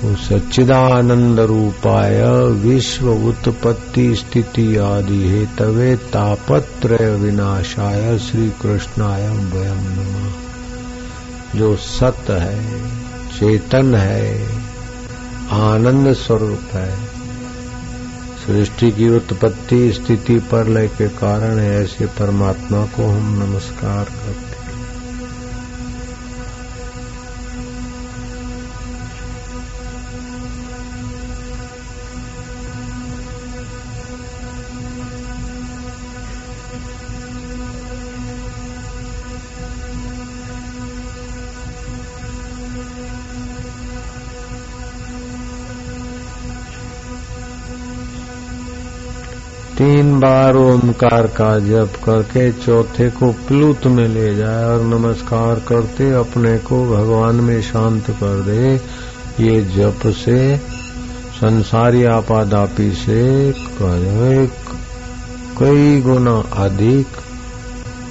सच्चिदानंद रूपाय विश्व उत्पत्ति स्थिति आदि हेतवे तापत्रय विनाशाय श्री कृष्णाय वयं नमः। जो सत है, चेतन है, आनंद स्वरूप है, सृष्टि की उत्पत्ति स्थिति प्रलय के कारण है, ऐसे परमात्मा को हम नमस्कार करते हैं। 3 बार ओमकार का जप करके चौथे को प्लुत में ले जाए और नमस्कार करते अपने को भगवान में शांत कर दे। ये जप से संसारी आपादापी से कई गुना अधिक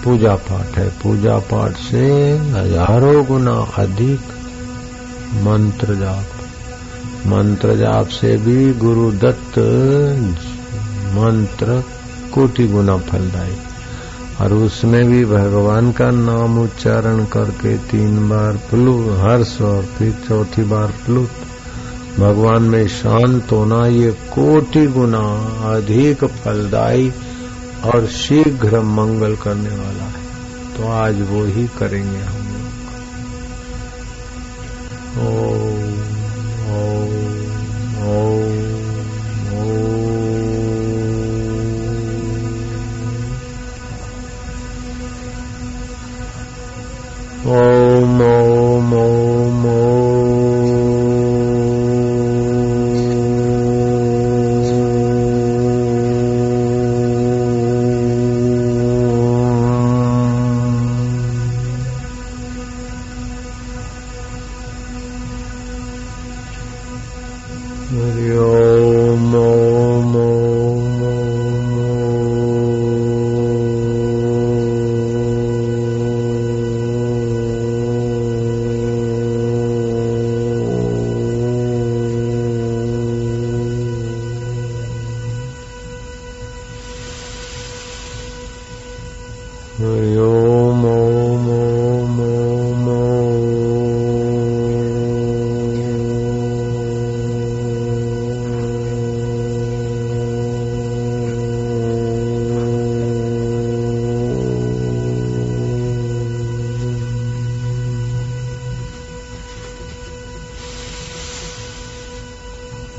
पूजा पाठ है। पूजा पाठ से हजारों गुना अधिक मंत्र जाप। मंत्र जाप से भी गुरु दत्त मंत्र कोटि गुना फलदायी। और उसमें भी भगवान का नाम उच्चारण करके 3 बार प्लुत हर्ष और फिर चौथी बार प्लुत भगवान में शांत होना, ये कोटि गुना अधिक फलदायी और शीघ्र मंगल करने वाला है। तो आज वो ही करेंगे हम लोग। ओम ओम ओम हरि ओम ओम हरि ओम ओम ओम ओम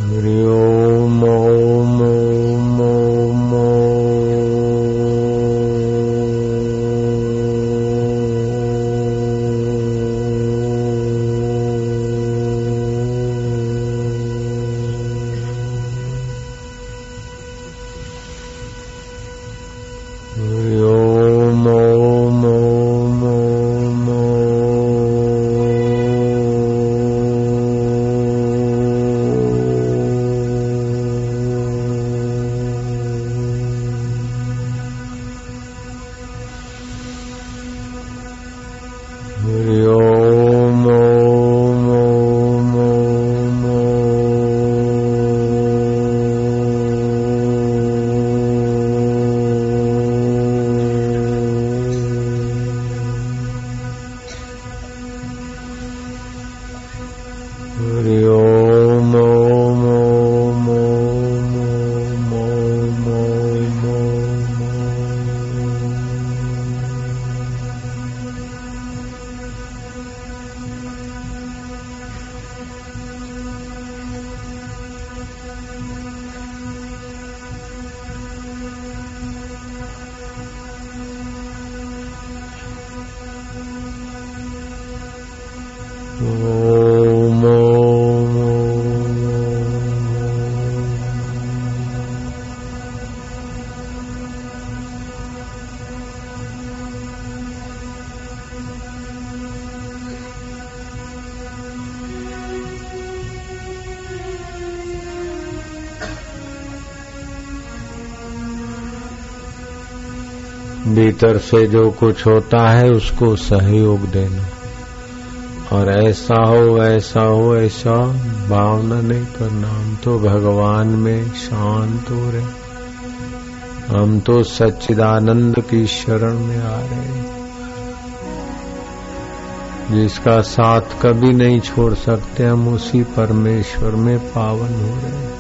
हरि ओम ओम ओम ओम हरि ओम ओम ओम ओम हरि ओम ओम ओम ओम हरि ओम ओम ओम ओम ओम ओम भीतर से जो कुछ होता है उसको सहयोग देना और ऐसा हो ऐसा भावना नहीं करना। हम तो भगवान में शांत हो रहे, हम तो सच्चिदानंद की शरण में आ रहे हैं, जिसका साथ कभी नहीं छोड़ सकते। हम उसी परमेश्वर में पावन हो रहे हैं।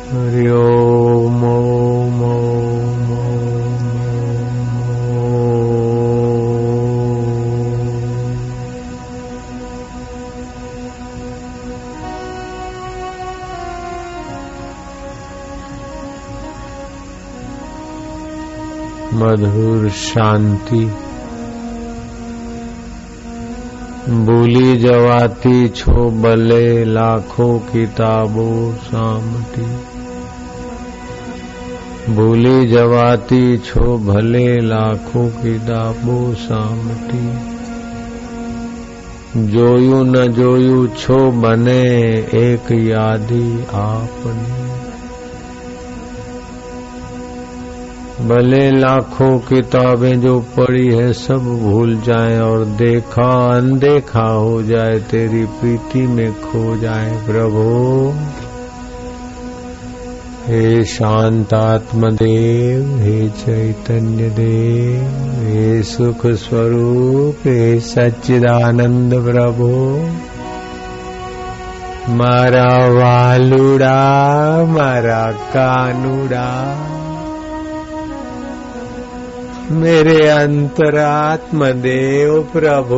हरि ओम ओम ओम ओम। मधुर शांति भूली जवाती छो भले लाखों किताबों सामटी। भूली जवाती छो भले लाखों किताबों सामटी। जोयू न जोयू छो बने एक यादी आपने। भले लाखों किताबें जो पढ़ी है सब भूल जाएं और देखा अनदेखा हो जाए, तेरी प्रीति में खो जाए प्रभु। हे शांतात्म देव, हे चैतन्य देव, हे सुख स्वरूप, हे सच्चिदानंद प्रभु। मारा वालुड़ा मारा कानुड़ा, मेरे अंतरात्म देव प्रभु।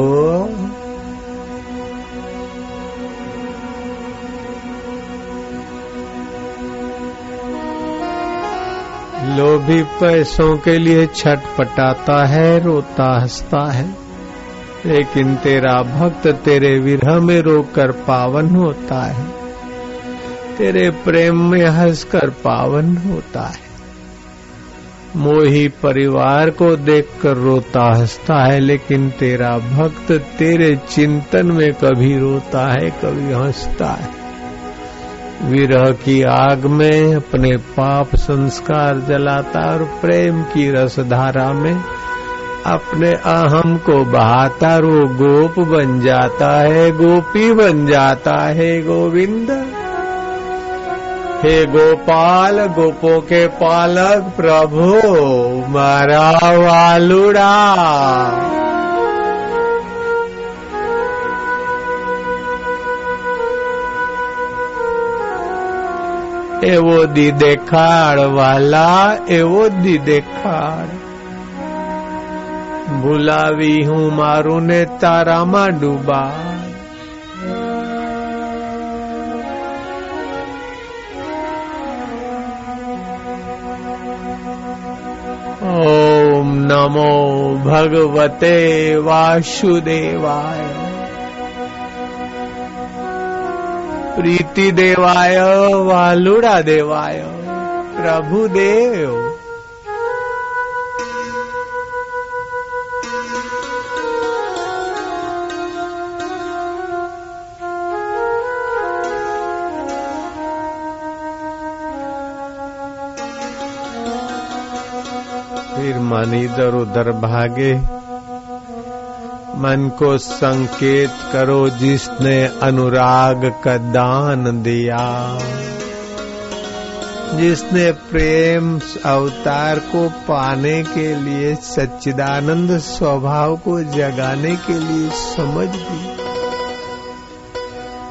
लोभी पैसों के लिए छटपटाता है, रोता हंसता है, लेकिन तेरा भक्त तेरे विरह में रोकर पावन होता है, तेरे प्रेम में हंसकर पावन होता है। मोही परिवार को देखकर रोता हंसता है, लेकिन तेरा भक्त तेरे चिंतन में कभी रोता है कभी हंसता है। विरह की आग में अपने पाप संस्कार जलाता और प्रेम की रसधारा में अपने अहम को बहाता, वो गोप बन जाता है, गोपी बन जाता है गोविंद। हे गोपाल गोपों के पालक प्रभु, मारा वालुड़ा। एवो दी देखाड़ वाला, एवो दी देखाड़। भुलावी हूँ मारू ने तारा मा डूबा। ओम नमो भगवते वासुदेवाय। प्रीति देवाय वालुड़ा देवाय प्रभु देव। फिर मन इधर उधर भागे। मन को संकेत करो जिसने अनुराग का दान दिया, जिसने प्रेम अवतार को पाने के लिए, सच्चिदानंद स्वभाव को जगाने के लिए समझ दी।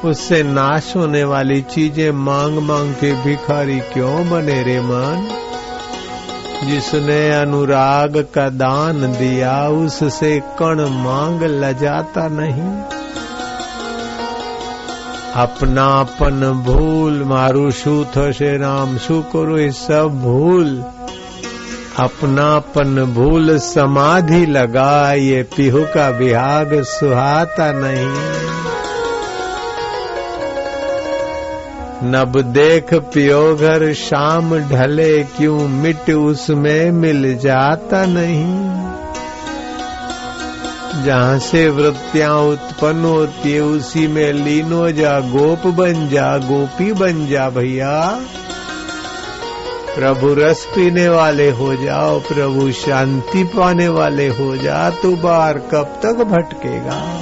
उससे नाश होने वाली चीजें मांग मांग के भिखारी क्यों बने रे मन। जिसने अनुराग का दान दिया उससे कण मांग लजाता नहीं। अपनापन भूल मारू शू थशे राम शू करो ये सब भूल। अपनापन भूल समाधि लगा, ये पिहु का विहाग सुहाता नहीं। नब देख पियो घर शाम ढले, क्यों मिट उसमें मिल जाता नहीं। जहाँ से वृत्तियां उत्पन्न होती है उसी में लीन हो जा, गोप बन जा, गोपी बन जा भैया। प्रभु रस पीने वाले हो जाओ, प्रभु शांति पाने वाले हो जा, तू बाहर कब तक भटकेगा।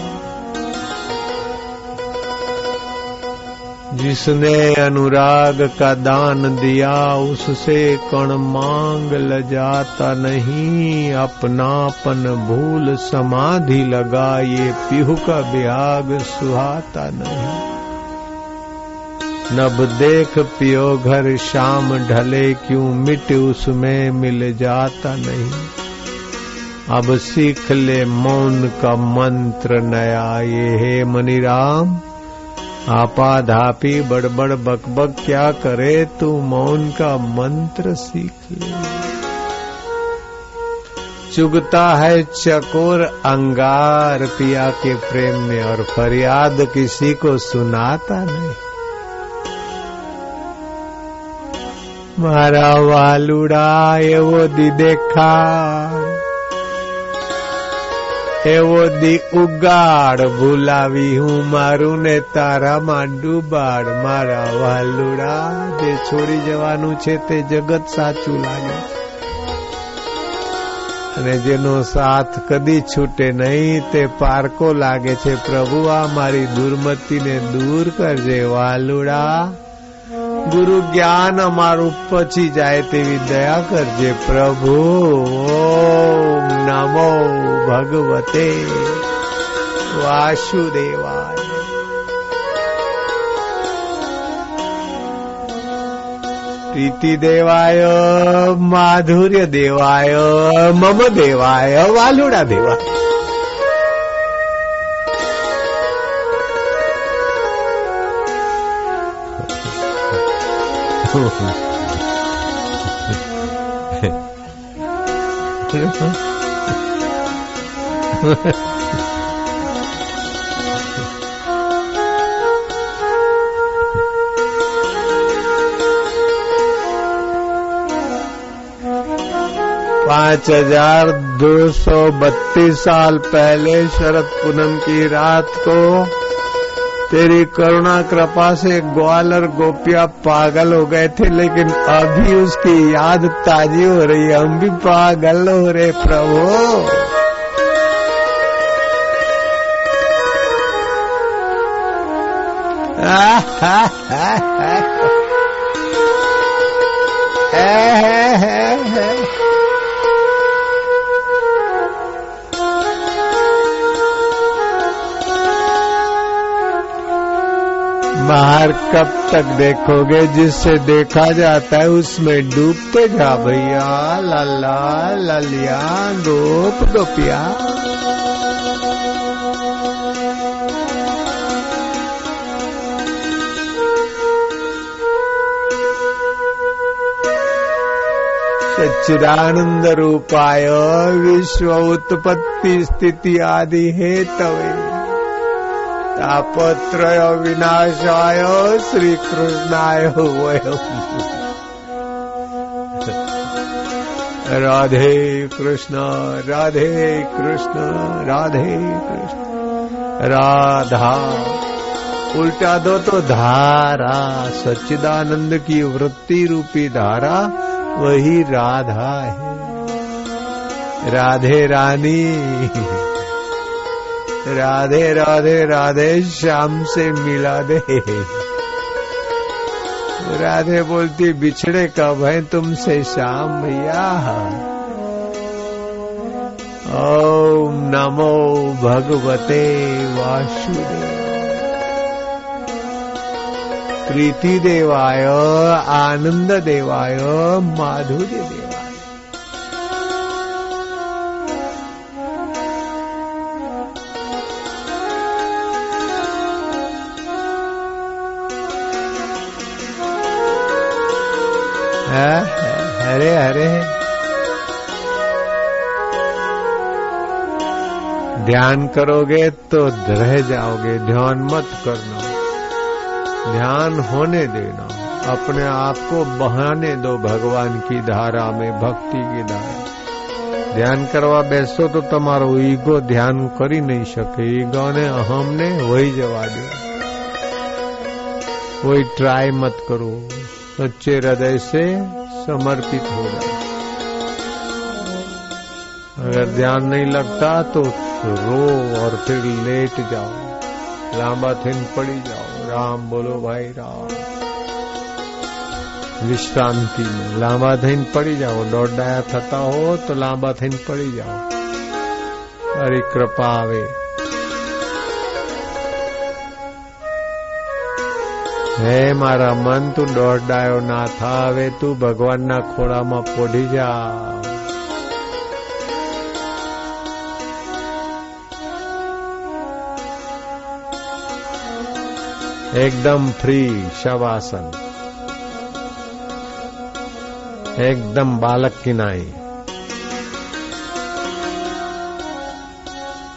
जिसने अनुराग का दान दिया उससे कण मांग ल जाता नहीं, अपनापन भूल समाधि लगा, ये पीहू का ब्याग सुहाता नहीं। नभ देख पियो घर शाम ढले, क्यों मिट उसमें मिल जाता नहीं। अब सीख ले मौन का मंत्र नया, ये है मनीराम आपाधापी बड़बड़ बकबक क्या करे, तू मौन का मंत्र सीख ले। चुगता है चकोर अंगार पिया के प्रेम में, और फरियाद किसी को सुनाता नहीं। मारा वालुड़ा एवो दी देखा, एवो दी उगाड़, भूलावी हूँ मारू ने तारा માં ડૂબાડ। મારા વાલુડા જે છોડી જવાનું છે તે જગત સાચું લાગે, અને જેનો સાથ કદી છૂટે નહીં તે પારકો લાગે છે। પ્રભુ આ મારી દુર્મતિને દૂર કરજે વાલુડા, गुरु ज्ञान अमारू पची जाए तेवी दया करजे प्रभु। ओम नमो भगवते वासुदेवाय। प्रीति देवाय, माधुर्य देवाय, मम देवाय, वालुड़ा देवाय। पाँच 5232 साल पहले शरद पूनम की रात को तेरी करुणा कृपा से ग्वालर गोपियां पागल हो गए थे, लेकिन अभी उसकी याद ताजी हो रही है। हम भी पागल हो रहे प्रभु। बाहर कब तक देखोगे? जिससे देखा जाता है उसमें डूबते जा भैया। लाला लालिया गोप गोपिया। सच्चिदानंद रूपाय विश्व उत्पत्ति स्थिति आदि हेतवे तापत्रय विनाशाय श्री कृष्णाय वयम्। राधे कृष्ण राधे कृष्ण राधे कृष्ण। राधा उल्टा दो तो धारा, सच्चिदानंद की वृत्ति रूपी धारा वही राधा है। राधे रानी, राधे राधे राधे श्याम से मिला दे। राधे बोलती बिछड़े कब है तुमसे श्याम भैया। ओम नमो भगवते वासुदेव। प्रीति देवाय, आनंद देवाय, माधुर्य देवाय। हरे हरे। ध्यान करोगे तो रह जाओगे, ध्यान मत करना, ध्यान होने देना। अपने आप को बहाने दो भगवान की धारा में, भक्ति की धारा। ध्यान करवा बेसो तो તમારો ईगो ध्यान કરી नहीं શકે। ईगो ने अहम ने वही जवा दे। वही ट्राई मत करो। सच्चे हृदय से समर्पित हो जाओ। अगर ध्यान नहीं लगता तो रो और फिर लेट जाओ, लांबा थिन पड़ी जाओ, राम बोलो भाई राम। विश्रांति में लांबा थिन पड़ी जाओ, दौड़ाया थता हो तो लांबा थिन पड़ी जाओ। हरी कृपा आवे। હે મારા મન તું દોડાયો ના થાવે, તું ભગવાનના ખોળામાં પોઢી જા। एकदम फ्री शवासन, एकदम बालक की नाई।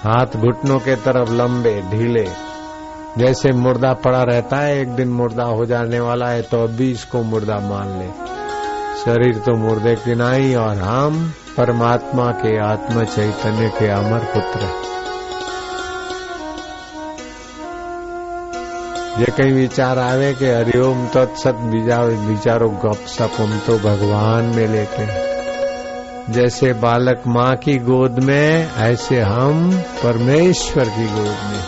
हाथ घुटनों के तरफ लंबे ढीले, जैसे मुर्दा पड़ा रहता है, एक दिन मुर्दा हो जाने वाला है तो अभी इसको मुर्दा मान ले। शरीर तो मुर्दे की नाई और हम परमात्मा के आत्म चैतन्य के अमर पुत्र। ये कहीं विचार आवे कि हरिओम तत्सत विचारो गप सप, हम तो भगवान में लेते हैं। जैसे बालक माँ की गोद में, ऐसे हम परमेश्वर की गोद में।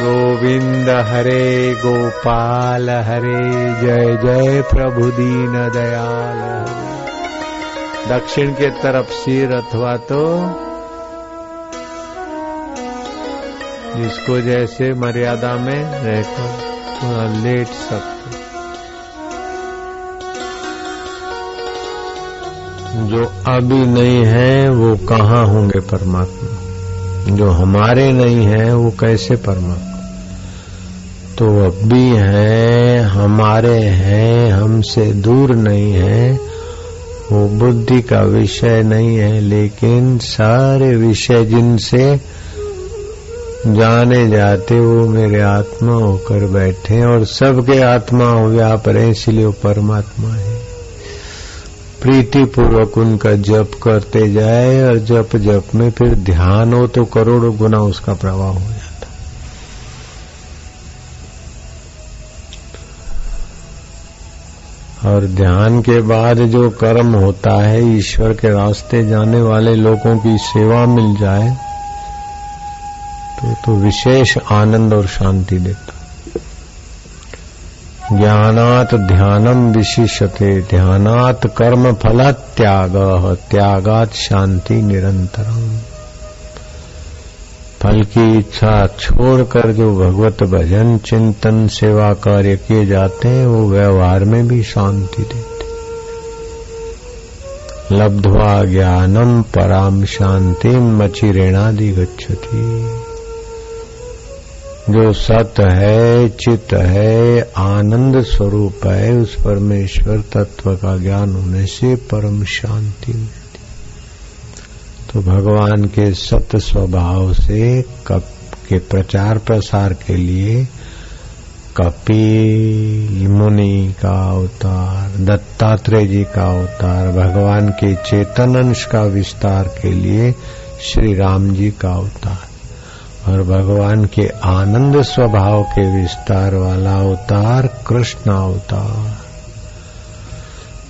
गोविंद हरे गोपाल हरे, जय जय प्रभु दीन दयाल हरे। दक्षिण के तरफ सिर अथवा तो जिसको जैसे मर्यादा में रहकर थोड़ा लेट सकते। जो अभी नहीं है वो कहाँ होंगे परमात्मा? जो हमारे नहीं है वो कैसे परमात्मा? तो अभी हैं, हमारे हैं, हमसे दूर नहीं है, वो बुद्धि का विषय नहीं है। लेकिन सारे विषय जिनसे जाने जाते वो मेरे आत्मा होकर बैठे, और सबके आत्मा हो व्याप रहे, इसलिए वो परमात्मा है। प्रीति पूर्वक उनका जप करते जाए, और जप जप में फिर ध्यान हो तो करोड़ों गुना उसका प्रभाव हो जाता। और ध्यान के बाद जो कर्म होता है, ईश्वर के रास्ते जाने वाले लोगों की सेवा मिल जाए तो विशेष आनंद और शांति देता। ज्ञानात् ध्यानम विशिष्यते, ध्यानात् कर्म फल त्यागः, त्यागात् शांति निरंतरम। फल की इच्छा छोड़कर जो भगवत भजन चिंतन सेवा कार्य किए जाते हैं वो व्यवहार में भी शांति देते। लब्ध्वा ज्ञानम पराम शांतिम मचिरेणादि गच्छति। जो सत है, चित है, आनंद स्वरूप है, उस परमेश्वर तत्व का ज्ञान होने से परम शांति मिलती। तो भगवान के सत स्वभाव से कप के प्रचार प्रसार के लिए कपिल मुनि का अवतार, दत्तात्रेय जी का अवतार, भगवान के चेतन अंश का विस्तार के लिए श्री राम जी का अवतार, और भगवान के आनंद स्वभाव के विस्तार वाला अवतार कृष्ण अवतार।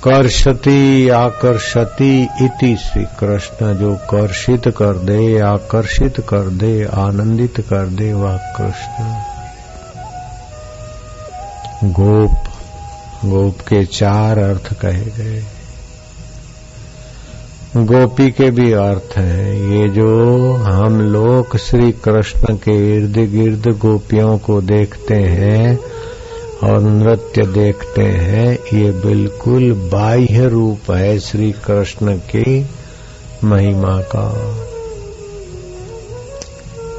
कर्षति आकर्षति इति श्री कृष्ण, जो कर्षित कर दे, आकर्षित कर दे, आनंदित कर दे, वह कृष्ण। गोप, गोप के चार अर्थ कहे गए। गोपी के भी अर्थ हैं। ये जो हम लोग श्री कृष्ण के इर्द गिर्द गोपियों को देखते हैं और नृत्य देखते हैं, ये बिल्कुल बाह्य रूप है श्री कृष्ण की महिमा का।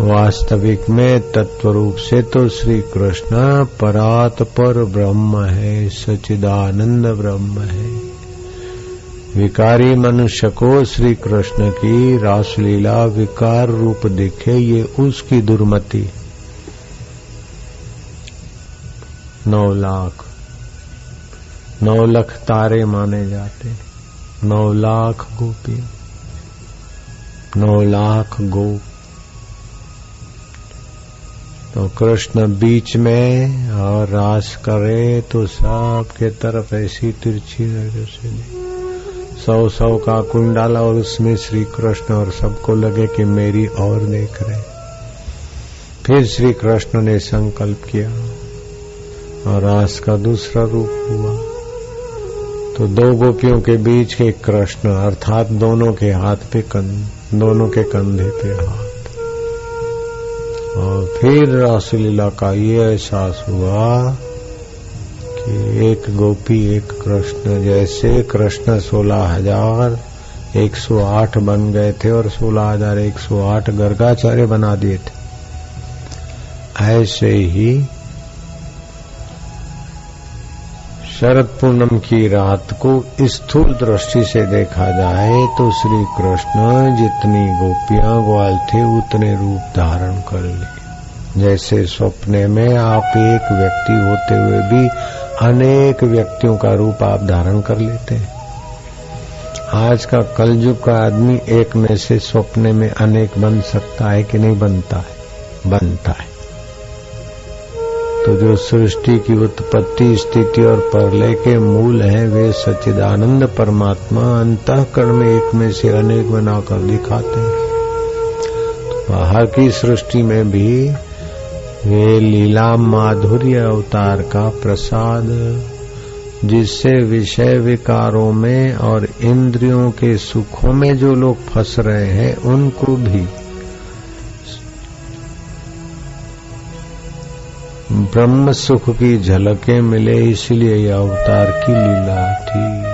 वास्तविक में तत्व रूप से तो श्री कृष्ण परात्पर ब्रह्म है, सच्चिदानंद ब्रह्म है। विकारी मनुष्य को श्री कृष्ण की रासलीला विकार रूप दिखे, ये उसकी दुर्मति। 9 लाख तारे माने जाते, 9 लाख गोपी, 9 लाख गोप। तो कृष्ण बीच में और रास करे तो सबके तरफ ऐसी तिरछी नजर से 100 का कुंडाला और उसमें श्री कृष्ण और सबको लगे कि मेरी और देख रहे। फिर श्री कृष्ण ने संकल्प किया और रास का दूसरा रूप हुआ तो 2 गोपियों के बीच के कृष्ण अर्थात दोनों के हाथ पे दोनों के कंधे पे हाथ। और फिर रासलीला का ये एहसास हुआ कि एक गोपी एक कृष्ण, जैसे कृष्ण 16,108 बन गए थे और 16,108 गर्गाचार्य बना दिए थे, ऐसे ही शरद पूनम की रात को स्थूल दृष्टि से देखा जाए तो श्री कृष्ण जितनी गोपियां ग्वाल थे उतने रूप धारण कर लिए। जैसे सपने में आप एक व्यक्ति होते हुए भी अनेक व्यक्तियों का रूप आप धारण कर लेते हैं। आज का कलयुग का आदमी एक में से सपने में अनेक बन सकता है कि नहीं बनता है? बनता है। तो जो सृष्टि की उत्पत्ति स्थिति और प्रलय के मूल हैं वे सच्चिदानंद परमात्मा अंतःकरण में एक में से अनेक बनाकर दिखाते हैं। तो बाहर की सृष्टि में भी वे लीला माधुर्य अवतार का प्रसाद, जिससे विषय विकारों में और इंद्रियों के सुखों में जो लोग फंस रहे हैं उनको भी ब्रह्म सुख की झलकें मिले, इसलिए यह अवतार की लीला थी।